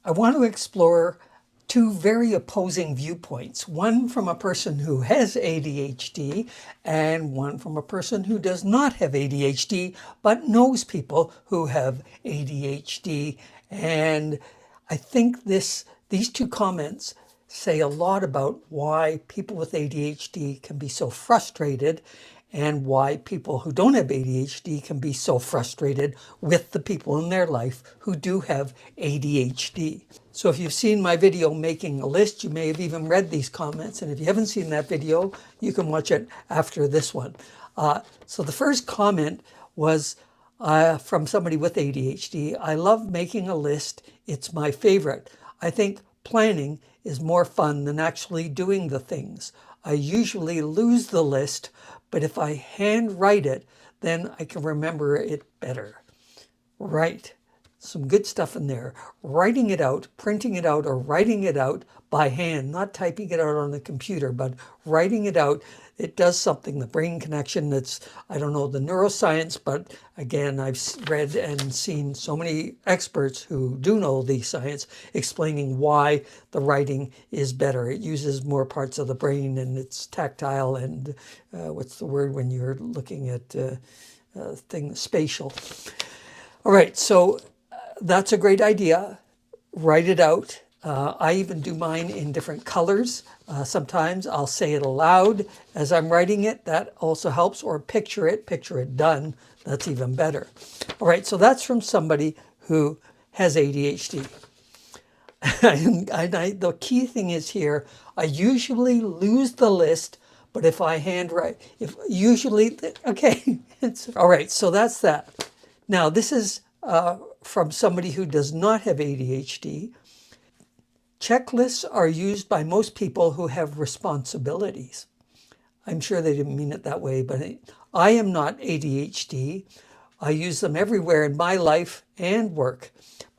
I want to explore two very opposing viewpoints, one from a person who has ADHD and one from a person who does not have ADHD but knows people who have ADHD. And I think these two comments say a lot about why people with ADHD can be so frustrated and why people who don't have ADHD can be so frustrated with the people in their life who do have ADHD. So if you've seen my video making a list, you may have even read these comments. And if you haven't seen that video, you can watch it after this one. So the first comment was from somebody with ADHD. I love making a list. It's my favorite. I think planning is more fun than actually doing the things. I usually lose the list, but if I handwrite it, then I can remember it better. Right. Some good stuff in there. Writing it out, printing it out, or writing it out by hand, not typing it out on the computer, but writing it out, it does something. The brain connection, that's, I don't know the neuroscience, but again, I've read and seen so many experts who do know the science explaining why the writing is better. It uses more parts of the brain and it's tactile and what's the word when you're looking at things, spatial. All right, so that's a great idea. Write it out. I even do mine in different colors. Sometimes I'll say it aloud as I'm writing it. That also helps. Or picture it done. That's even better. All right, so that's from somebody who has ADHD. And the key thing is here, I usually lose the list, but if I handwrite, okay. All right, so that's that. Now, this is from somebody who does not have ADHD. Checklists are used by most people who have responsibilities. I'm sure they didn't mean it that way, but I am not ADHD. I use them everywhere in my life and work.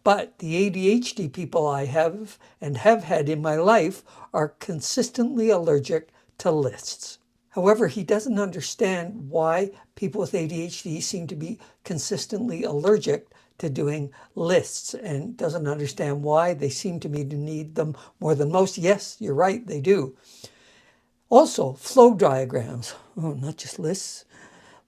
But the ADHD people I have and have had in my life are consistently allergic to lists. However, he doesn't understand why people with ADHD seem to be consistently allergic to doing lists and doesn't understand why they seem to me to need them more than most. Yes, you're right, they do. Also, flow diagrams. Oh, not just lists.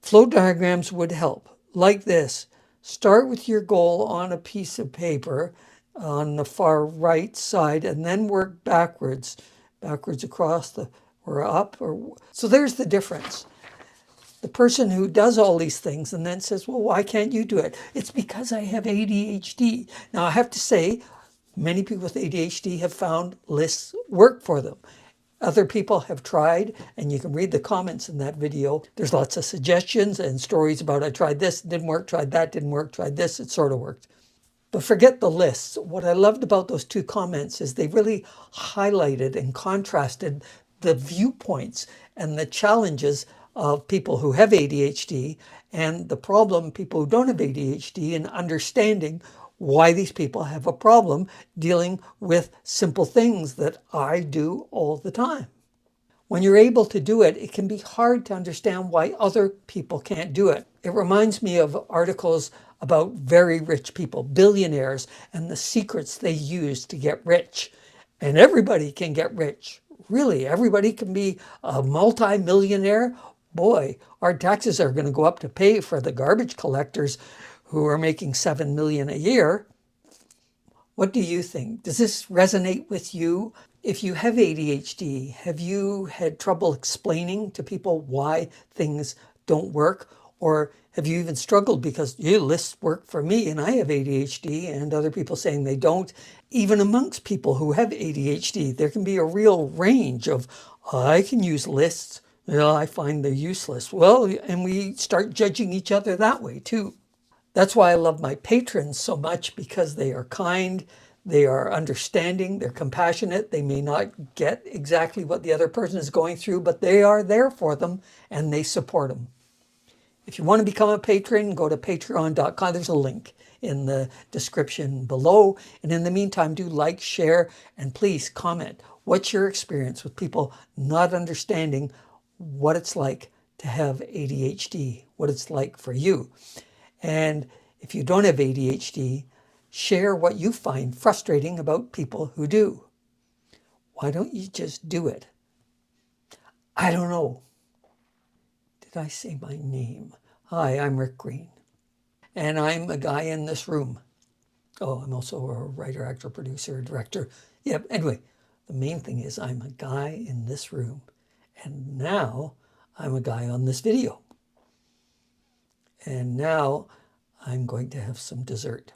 Flow diagrams would help. Like this. Start with your goal on a piece of paper on the far right side and then work backwards across the, or up, or so there's the difference. The person who does all these things and then says, well, why can't you do it? It's because I have ADHD. Now, I have to say, many people with ADHD have found lists work for them. Other people have tried, and you can read the comments in that video. There's lots of suggestions and stories about, I tried this, it didn't work, tried that, didn't work, tried this, it sort of worked. But forget the lists. What I loved about those two comments is they really highlighted and contrasted the viewpoints and the challenges of people who have ADHD and the problem people who don't have ADHD in understanding why these people have a problem dealing with simple things that I do all the time. When you're able to do it, it can be hard to understand why other people can't do it. It reminds me of articles about very rich people, billionaires, and the secrets they use to get rich. And everybody can get rich. Really, everybody can be a multi-millionaire. Boy, our taxes are going to go up to pay for the garbage collectors who are making $7 million a year. What do you think? Does this resonate with you? If you have ADHD, have you had trouble explaining to people why things don't work? Or have you even struggled because lists work for me and I have ADHD and other people saying they don't? Even amongst people who have ADHD, there can be a real range of, I can use lists. I find they're useless. Well, and we start judging each other that way too. That's why I love my patrons so much, because they are kind, they are understanding, they're compassionate. They may not get exactly what the other person is going through, but they are there for them and they support them. If you want to become a patron, go to patreon.com. There's a link in the description below. And in the meantime, do like, share, and please comment. What's your experience with people not understanding what it's like to have ADHD, what it's like for you? And if you don't have ADHD, Share what you find frustrating about people who do. Why don't you just do it? I don't know. Did I say my name? Hi, I'm Rick Green. And I'm a guy in this room. Oh, I'm also a writer, actor, producer, director. Yeah, anyway, the main thing is I'm a guy in this room. And now I'm a guy on this video. And now I'm going to have some dessert.